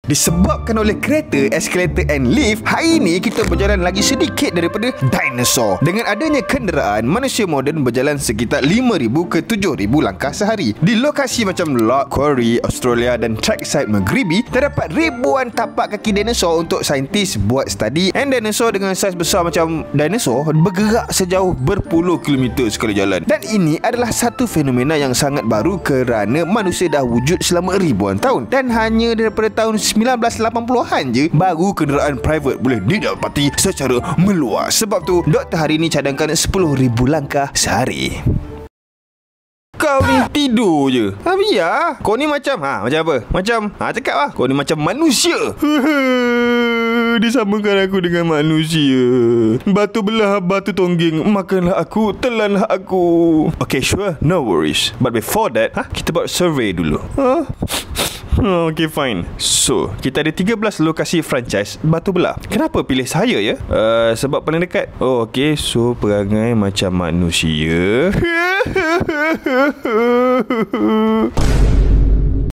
Disebabkan oleh kereta, eskalator and lift, hari ini kita berjalan lagi sedikit daripada dinosaur. Dengan adanya kenderaan, manusia moden berjalan sekitar 5,000 ke 7,000 langkah sehari. Di lokasi macam Loch Quarry, Australia dan trackside Maghribi, terdapat ribuan tapak kaki dinosaur untuk saintis buat studi. And dinosaur dengan saiz besar macam dinosaur bergerak sejauh berpuluh kilometer sekali jalan. Dan ini adalah satu fenomena yang sangat baru kerana manusia dah wujud selama ribuan tahun. Dan hanya daripada tahun 1980-an je baru kenderaan private boleh didapati secara meluas. Sebab tu doktor hari ni cadangkan 10,000 langkah sehari. Kau ni tidur je. Biar. Kau ni macam macam apa? Macam cakap lah. Kau ni macam manusia. Disamakan aku dengan manusia. Batu belah, batu tongging. Makanlah aku, telanlah aku. Okay, sure, no worries. But before that, kita buat survey dulu. Okay, fine. So, kita ada 13 lokasi franchise batu belah. Kenapa pilih saya ya? Sebab paling dekat. Oh, okay. So, perangai macam manusia.